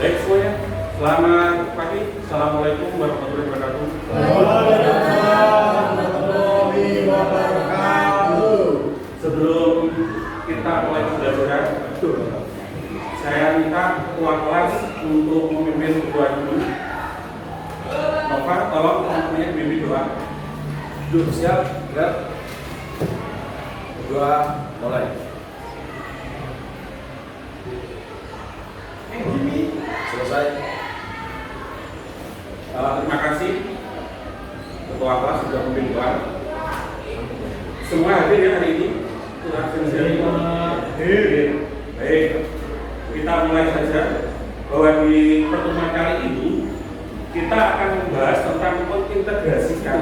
Baik semuanya, selamat pagi. Assalamualaikum warahmatullahi wabarakatuh. Waalaikumsalam warahmatullahi wabarakatuh. Sebelum kita mulai pembelajaran, saya minta ketua kelas untuk memimpin doa dulu. Nova, tolong teman-temannya memimpin doa. Duduk siap, gerak. Doa mulai. Selesai. Terima kasih ketua kelas sudah memimpin doa. Semua hadir ya hari ini. Baik, kita mulai saja bahwa di pertemuan kali ini kita akan membahas tentang mengintegrasikan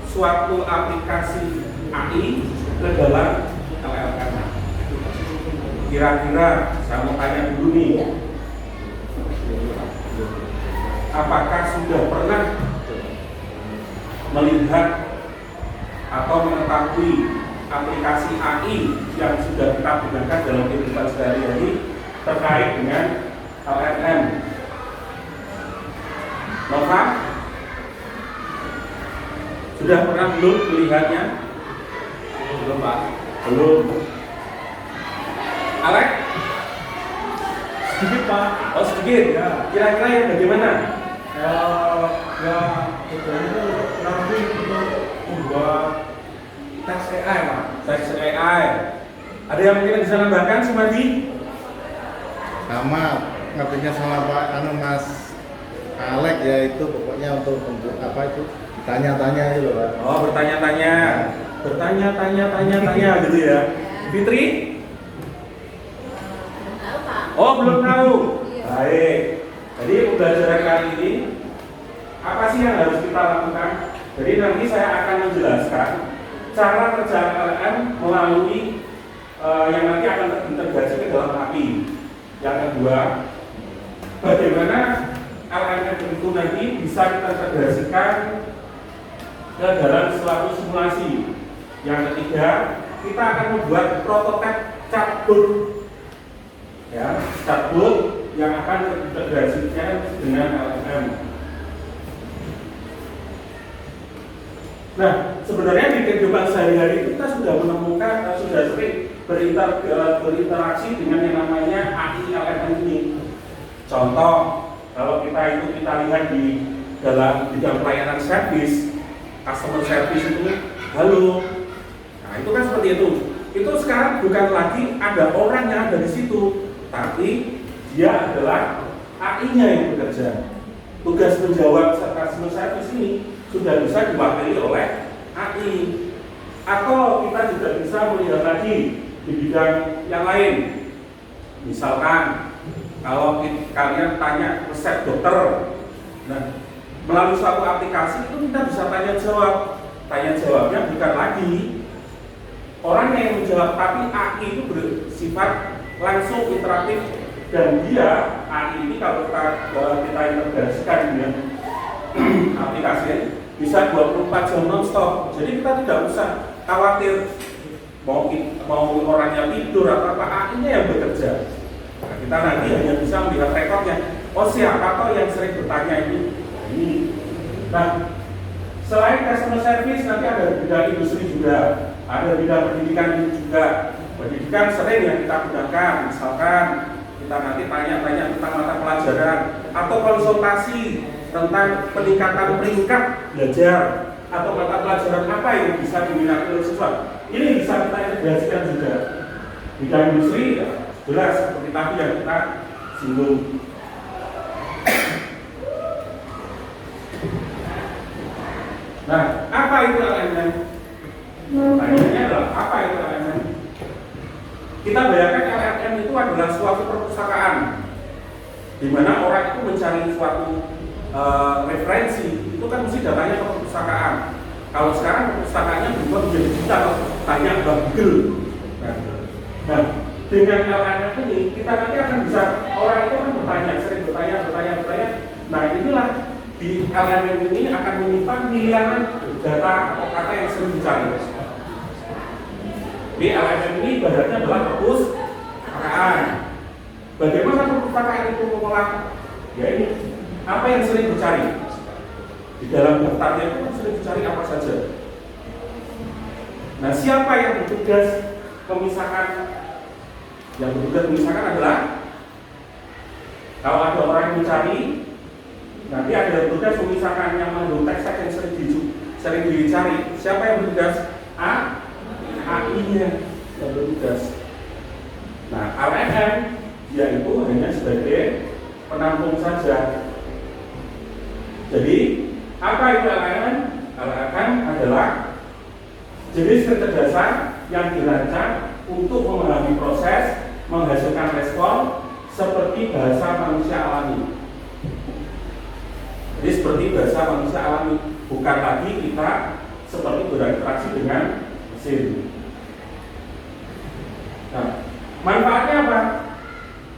suatu aplikasi AI ke dalam LLM. Kira-kira saya mau tanya dulu nih, apakah sudah pernah melihat atau mengetahui aplikasi AI yang sudah kita gunakan dalam kehidupan sehari-hari terkait dengan LLM? Nova, sudah pernah belum melihatnya? Belum, Pak. Belum. Alex? Sedikit, Pak. Oh sedikit? Ya. Kira-kira yang bagaimana? Itu nanti untuk membuat teks AI, Pak. Teks AI. Ada yang mungkin bisa nambahkan, Sumadi? Sama ngertinya sama Pak Mas Alek ya, itu pokoknya untuk apa itu tanya-tanya itu loh Pak. Oh bertanya-tanya gitu ya. Fitri? Oh belum tahu. Baik. Jadi pembelajaran kali ini apa sih yang harus kita lakukan? Jadi nanti saya akan menjelaskan cara kerja LLM melalui yang nanti akan terintegrasi ke dalam API. Yang kedua, bagaimana LLM itu nanti bisa kita integrasikan ke dalam suatu simulasi. Yang ketiga, kita akan membuat prototipe chatbot, ya, chatbot yang akan terintegrasikan dengan LLM. Nah, sebenarnya di kehidupan sehari-hari kita sudah menemukan, sudah sering berinteraksi dengan yang namanya AI LLM ini. Contoh, kalau kita lihat di dalam bidang pelayanan service, customer service itu, halo. Nah, itu kan seperti itu. Itu sekarang bukan lagi ada orang yang ada di situ, tapi dia adalah AI-nya yang bekerja. Tugas menjawab customer service ini sudah bisa diwakili oleh AI. Atau kita juga bisa melihat lagi di bidang yang lain. Misalkan kalau kalian tanya resep dokter, nah melalui suatu aplikasi itu kita bisa tanya jawab. Tanya jawabnya bukan lagi orang yang menjawab, tapi AI itu bersifat langsung interaktif, dan dia AI ini kalau kita integrasikan dengan aplikasi bisa 24 jam non-stop. Jadi kita tidak usah khawatir mau orangnya tidur atau apa, AI-nya yang bekerja. Nah, kita nanti hanya bisa melihat rekodnya. Oh siapa toh yang sering bertanya ini. Nah, selain customer service nanti ada bidang industri juga, ada bidang pendidikan juga. Pendidikan sering yang kita gunakan, misalkan kita nanti tanya-tanya tentang mata pelajaran atau konsultasi tentang peningkatan peringkat belajar atau mata pelajaran apa yang bisa diminati oleh siswa. Ini bisa kita integrasikan juga. Bidang industri ya, jelas seperti tadi yang kita singgung. Nah, apa itu LLM? Pertanyaannya adalah apa itu LLM? Kita bayangkan LLM itu adalah suatu perpustakaan di mana orang itu mencari suatu referensi, itu kan mesti datanya ke perpustakaan. Kalau sekarang perpustakaannya berubah menjadi digital, tanya ke Google. Nah, dengan LLM ini kita nanti akan bisa, orang itu kan bertanya, sering bertanya. Nah inilah di LLM ini akan menyimpan miliaran data atau kata yang sering dicari. Di LLM ini ibaratnya adalah perpustakaan. Bagaimana perpustakaan itu mengolah Ya ini, apa yang sering dicari? Di dalam daftarnya itu sering dicari apa saja. Nah, siapa yang bertugas memisahkan? Yang bertugas memisahkan adalah kalau ada orang yang mencari, nanti ada yang bertugas memisahkan yang mengandung teks yang sering dicari. Siapa yang bertugas? AI-nya yang bertugas. Nah, LLM yaitu hanya sebagai penampung saja. Jadi, apa itu LLM? LLM adalah jenis kecerdasan yang dirancang untuk memahami proses, menghasilkan respon seperti bahasa manusia alami. Jadi seperti bahasa manusia alami, bukan lagi kita seperti berinteraksi dengan mesin. Nah, manfaatnya apa?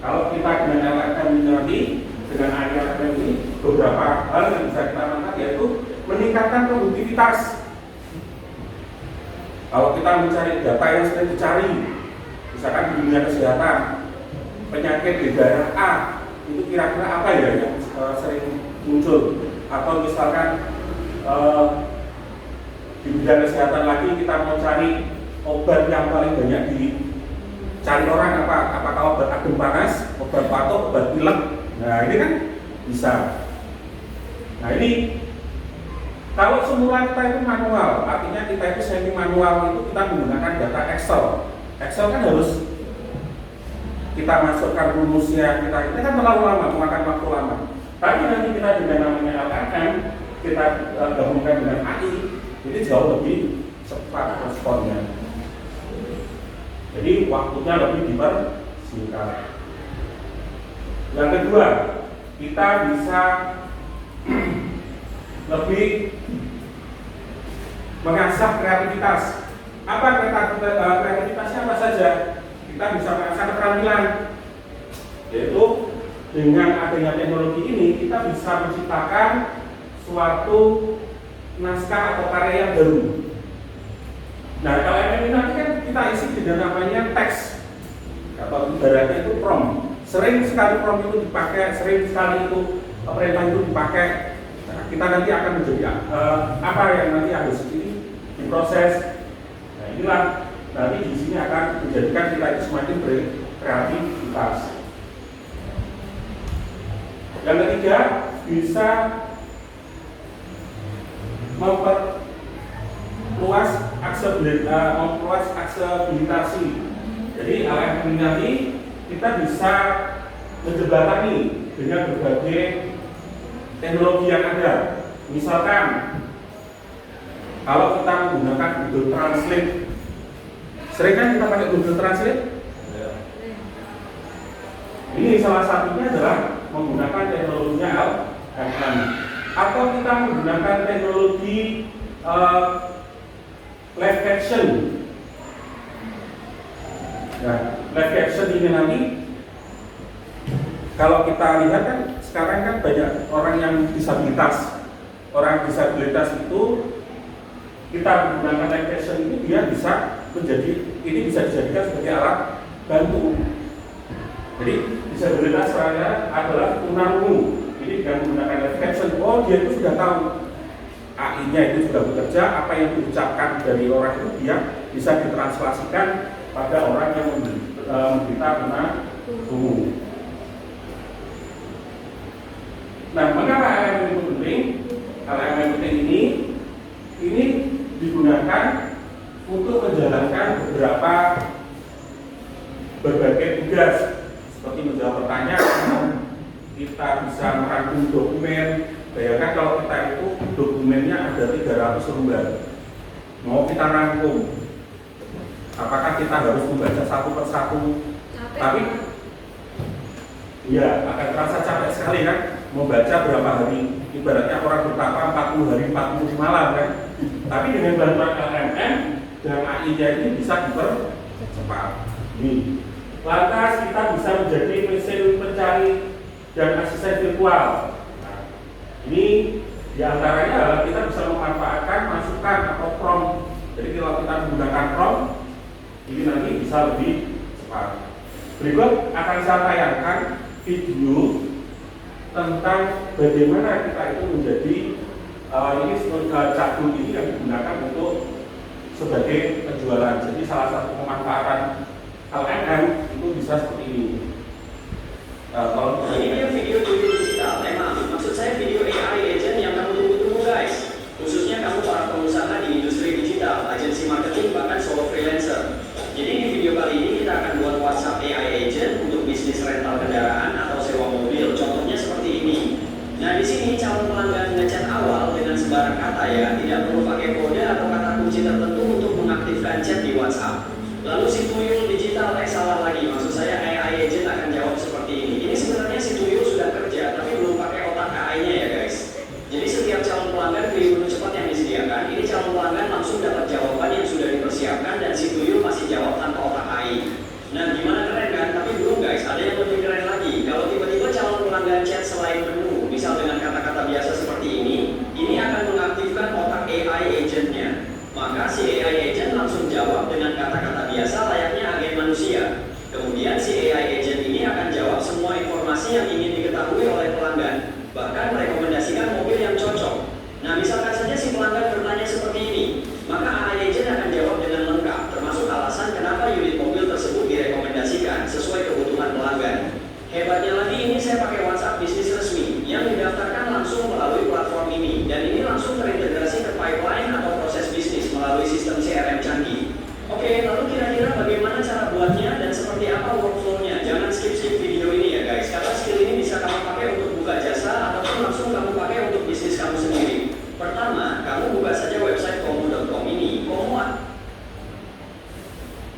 Kalau kita dengan LLM ini, dengan LLM ini, beberapa hal yang bisa kita manfaat yaitu meningkatkan produktivitas. Kalau kita mencari data yang sering dicari, misalkan di dunia kesehatan, penyakit di daerah A, itu kira-kira apa ya yang sering muncul? Atau misalkan di bidang kesehatan lagi kita mau cari obat yang paling banyak dicari orang apa? Apakah obat adem panas, obat batuk, obat pilek? Nah ini kan bisa. Nah ini kalau semula kita itu manual, artinya kita itu semi manual itu kita menggunakan data Excel. Excel kan harus kita masukkan rumusnya, kita kan terlalu lama, memakan waktu lama. Tapi nanti kita dengan namanya LLM, kita gabungkan dengan AI, ini jauh lebih cepat responnya. Jadi waktunya lebih dipersingkat. Yang kedua, kita bisa lebih mengasah kreativitas. Apa kreativitasnya apa saja? Kita bisa mengasah keterampilan, yaitu dengan adanya teknologi ini kita bisa menciptakan suatu naskah atau karya yang baru. Nah, LLM ini nanti kan kita isi dengan namanya teks atau ibaratnya itu prompt. Sering sekali prompt itu dipakai, sering sekali itu perintah itu dipakai. Nah, kita nanti akan menjadi apa yang nanti habis ini diproses. Nah, inilah nanti di sini akan menjadikan kita itu semakin berkreativitas. Yang ketiga, bisa memperluas aksesibilitasi. Jadi LLM ini nanti kita bisa menjembatani dengan berbagai teknologi yang ada. Misalkan kalau kita menggunakan Google Translate, sering kan kita pakai Google Translate? Ya. Ini salah satunya adalah menggunakan teknologinya LLM. Atau kita menggunakan teknologi live caption. Nah, live caption ini nanti kalau kita lihat kan sekarang kan banyak orang yang disabilitas. Orang disabilitas itu kita menggunakan live caption ini dia bisa dijadikan sebagai alat bantu. Jadi disabilitas saya adalah tunarungu. Jadi dengan menggunakan live caption, oh dia itu sudah tahu AI-nya itu sudah bekerja, apa yang diucapkan dari orang itu dia bisa ditranslasikan pada orang yang menderita tunarungu. Nah, mengapa LLM itu penting? LLM penting ini digunakan untuk menjalankan berbagai tugas seperti menjawab pertanyaan, kita bisa merangkum dokumen. Bayangkan kalau kita itu dokumennya ada 300 lembar, mau kita rangkum, apakah kita harus membaca satu persatu? Tapi ya akan terasa capek sekali kan, membaca berapa hari, ibaratnya orang bertapa 40 hari 40 malam kan. Tapi dengan bantuan LLM dan AI-nya ini bisa dipercepat. Lantas kita bisa menjadi mesin pencari dan asisten virtual. Nah, ini diantaranya adalah kita bisa memanfaatkan masukan atau prompt. Jadi kalau kita menggunakan prompt, ini nanti bisa lebih cepat. Berikut akan saya tayangkan video tentang bagaimana kita itu menjadi Cakbur ini yang digunakan untuk sebagai penjualan. Jadi salah satu pemanfaatan LMM itu bisa seperti ini. Ini dia video digital, maksud saya video AI agent yang kamu tunggu-tunggu guys. Khususnya kamu para pengusaha di industri digital, agensi marketing, bahkan solo freelancer. Jadi di video kali ini kita akan buat WhatsApp AI agent untuk bisnis rental kendaraan atau sewa mobil. Contohnya seperti ini. Nah di sini calon pelanggan ngechat awal dengan sembarang kata ya, tidak perlu pakai kode atau kata kunci tertentu untuk mengaktifkan chat di WhatsApp. Lalu si tuyul digital, salah lagi, maksud saya AI agent akan jawab seperti ini. Ini sebenarnya si tuyul sudah kerja, tapi belum pakai otak AI-nya ya guys. Jadi setiap calon pelanggan pilih menu cepat yang disediakan, ini calon pelanggan langsung dapat jawaban yang sudah dipersiapkan dan si tuyul masih jawab tanpa otak AI. Nah gimana, keren kan? Tapi belum guys, ada yang lebih keren lagi. Kalau tiba-tiba calon pelanggan chat selain menu, misal dengan kata-kata biasa seperti ini akan mengaktifkan otak AI agent-nya. Maka si AI agent langsung jawab dengan kata-kata biasa layaknya agen manusia. Kemudian si AI agent ini akan jawab semua informasi yang ingin diketahui oleh pelanggan, bahkan merekomendasikan mobil yang cocok. Nah misalkan saja si pelanggan bertanya seperti ini, maka AI agent akan jawab dengan lengkap, termasuk alasan kenapa unit mobil tersebut direkomendasikan sesuai kebutuhan pelanggan. Hebatnya lagi, ini saya pakai WhatsApp bisnis resmi yang didaftarkan langsung melalui platform ini, dan ini langsung terintegrasi ke pipeline atau proses bisnis melalui sistem CRM canggih. Oke, lalu kira-kira bagaimana cara buatnya dan seperti apa workflow-nya? Jangan skip-skip video ini ya guys, karena skill ini bisa kamu pakai untuk buka jasa ataupun langsung kamu pakai untuk bisnis kamu sendiri. Pertama, kamu buka saja website komu.com ini. Komu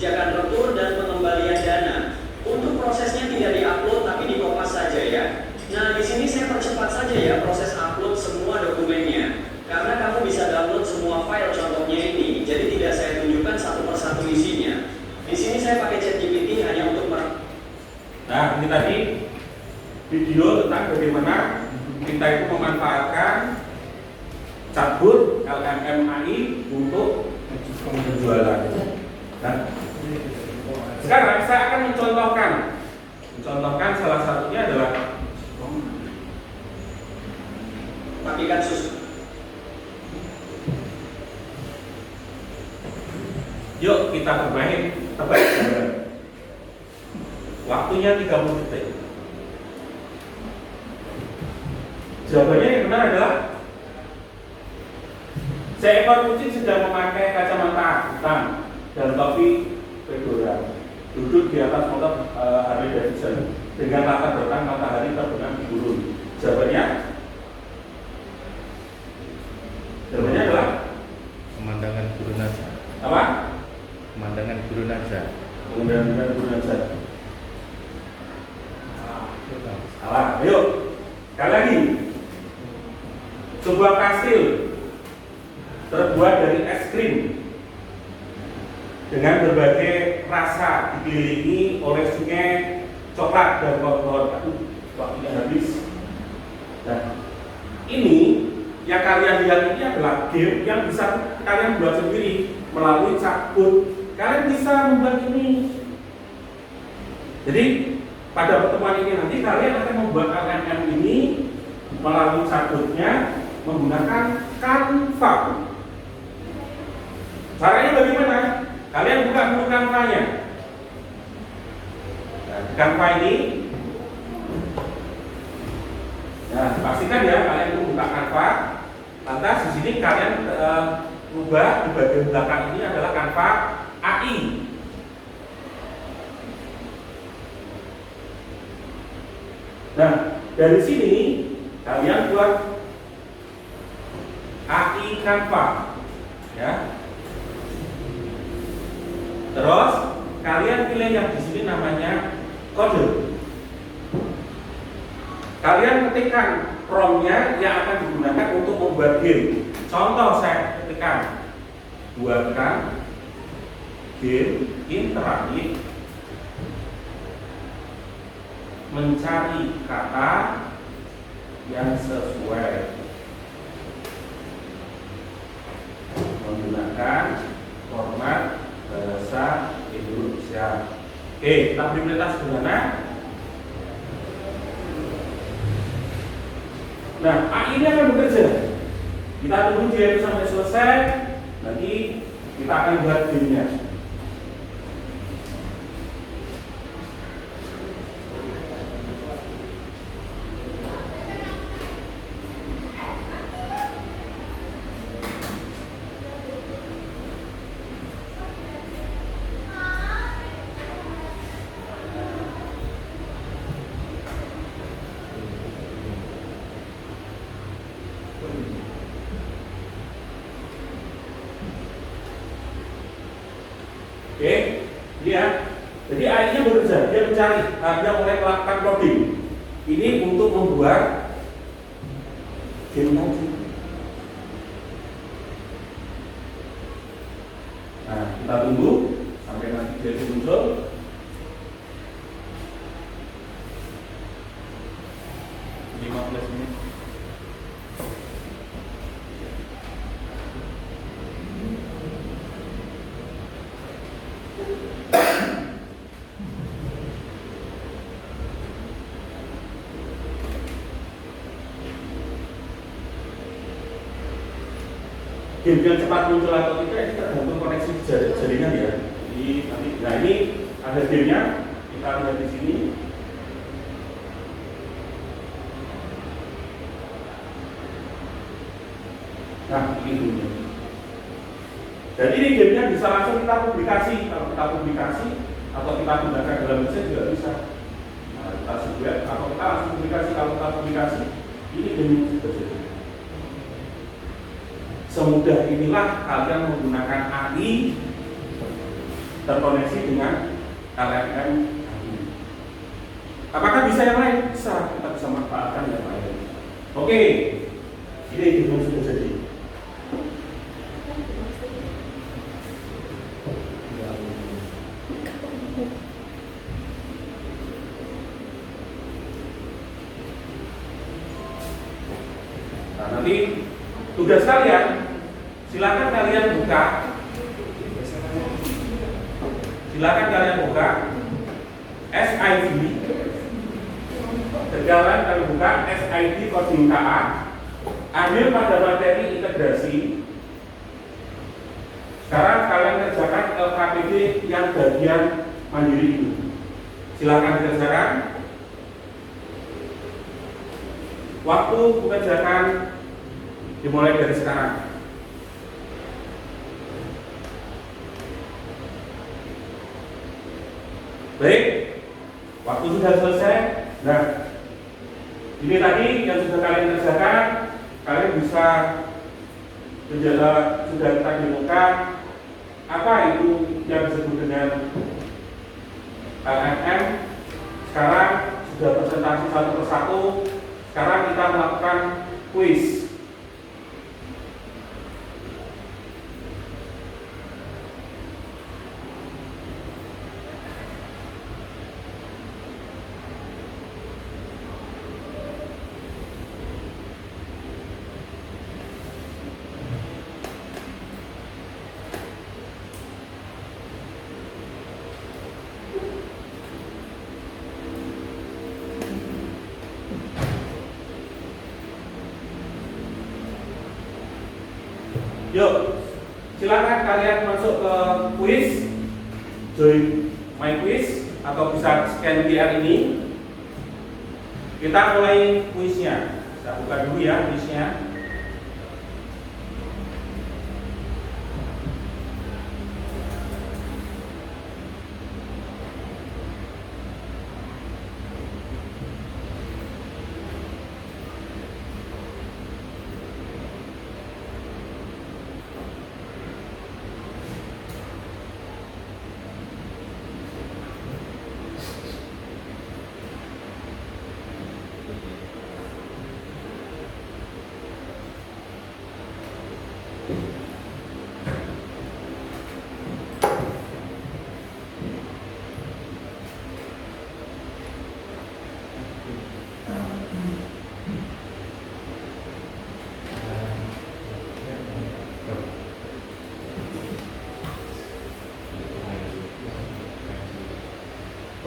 jakan retur dan pengembalian dana. Untuk prosesnya tidak diupload tapi dikopas saja ya. Nah di sini saya percepat saja ya proses upload semua dokumennya, karena kamu bisa download semua file contohnya ini. Jadi tidak saya tunjukkan satu persatu isinya. Di sini saya pakai ChatGPT hanya untuk Nah ini tadi video tentang bagaimana kita itu memanfaatkan Cakbur LMM AI untuk penjualan. Nah, sekarang saya akan mencontohkan salah satunya adalah pastikan susu. Yuk kita bermain tebak gambar. Waktunya 30 detik. Jawabannya yang benar adalah seekor kucing sedang memakai kacamata hitam dan topi fedora, duduk di atas motor Harley Davidson dengan latar belakang matahari terbenam di gurun. Jawabannya adalah Pemandangan gurun aja. apa? Pemandangan gurun aja. Pemandangan gurun aja. Salah. Ayo, sekali lagi. Sebuah kastil terbuat dari es krim dengan berbagai rasa, dikelilingi oleh sungai coklat dan pohon-pohon. Waktunya habis. Nah, ini yang kalian lihat ini adalah game yang bisa kalian buat sendiri melalui Cakbur. Kalian bisa membuat ini. Jadi pada pertemuan ini nanti kalian akan membuat LMM ini melalui Cakburnya menggunakan Canva. Caranya bagaimana? Kalian buka dulu Canva-nya. Nah, Canva ini, nah pastikan ya kalian membuka Canva. Lantas di sini kalian ubah di bagian belakang ini adalah Canva AI. Nah dari sini kalian buat AI Canva, ya. Terus kalian pilih yang di sini namanya kode. Kalian ketikkan prompt-nya yang akan digunakan untuk membuat game. Contoh saya ketikkan, buatkan game interaktif mencari kata yang sesuai menggunakan format bahasa Indonesia. Oke, kita beri perintah sederhana. Nah, AI ini akan bekerja. Kita tunggu dia itu sampai selesai. Nanti kita akan buat gamenya. Oke, dia. Jadi AI-nya bekerja, dia mencari, dia mulai melakukan coding. Ini untuk membuat game tadi. Nah, kita tunggu sampai nanti dia muncul. Game yang cepat muncul atau tidak itu tergantung koneksi jaringan ya. Jadi nanti, nah ini ada gamenya, kita lihat di sini. Nah ini gamenya. Jadi ini gamenya bisa langsung kita publikasi. Kalau kita publikasi atau kita gunakan dalam mesin juga bisa. Nah, kita juga atau kita langsung publikasi. Kalau kita publikasi, ini gamenya terjadi. Semudah inilah kalian menggunakan AI terkoneksi dengan LLM. Apakah bisa yang lain? Bisa, kita bisa manfaatkan yang lain. Oke, ini yang sudah jadi. Nah, nanti tugas kalian, silakan kalian buka. Silakan kalian buka SID. Sekarang kalian buka SID coding KA. Ambil pada materi integrasi. Sekarang kalian kerjakan LKPD yang bagian mandiri itu. Silakan dikerjakan. Waktu mengerjakan dimulai dari sekarang. Baik, waktu sudah selesai. Nah, ini tadi yang sudah kalian kerjakan, kalian bisa sudah kita demokan apa itu yang disebut dengan LLM. Sekarang sudah presentasi satu persatu. Sekarang kita melakukan kuis. Yuk, silakan kalian masuk ke kuis, join my quiz atau bisa scan QR ini. Kita mulai kuisnya. Saya buka dulu ya kuisnya.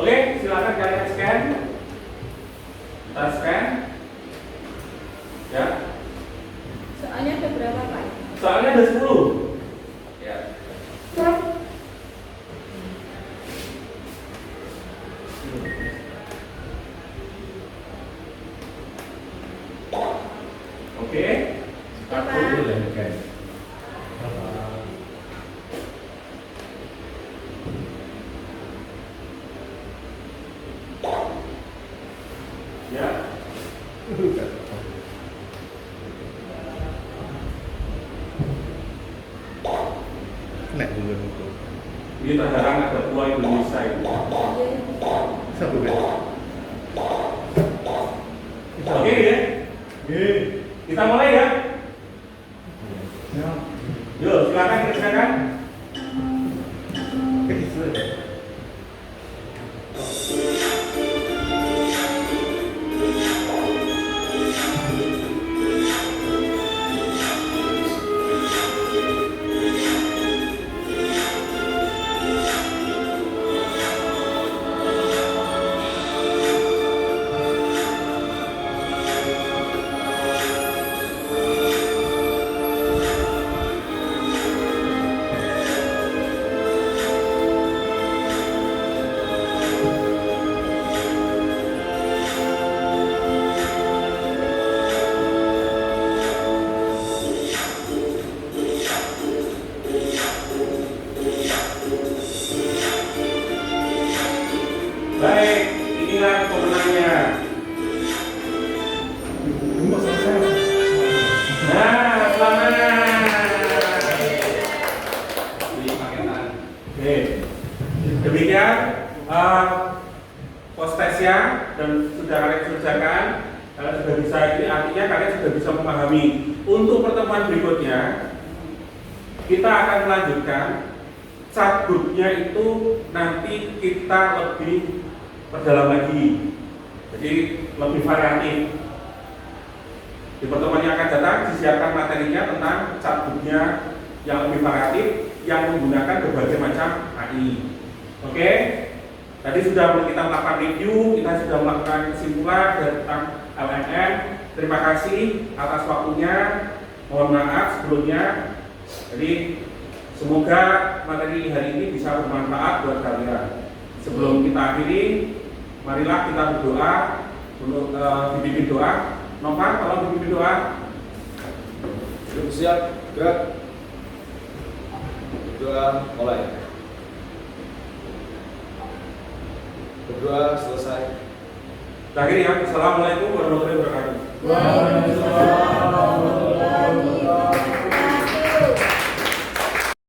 Oke, silakan kalian scan. Kita scan. Ya. Nek dulu itu. Ini terhalang ada pulau Indonesia itu. Satu kan? Oke ya? Kita mulai ya? Yuk, silakan. Baik, inilah pemenangnya. Nah, selamat. Oke, demikian postesnya dan sudah kalian kerjakan. Kalian sudah bisa, ini artinya kalian sudah bisa memahami. Untuk pertemuan berikutnya, kita akan melanjutkan. Chatbotnya itu nanti kita lebih perdalam lagi, jadi lebih variatif. Di pertemuan yang akan datang disiapkan materinya tentang chatbotnya yang lebih variatif, yang menggunakan berbagai macam AI. Oke, tadi sudah kita melakukan review, kita sudah melakukan kesimpulan tentang LMM. Terima kasih atas waktunya. Mohon maaf sebelumnya. Jadi semoga materi hari ini bisa bermanfaat buat kalian. Sebelum kita akhiri, marilah kita berdoa untuk dipimpin doa. Novan, tolong dipimpin doa. Siap, gerak. Berdoa mulai. Berdoa selesai. Akhirnya, assalamualaikum warahmatullahi wabarakatuh.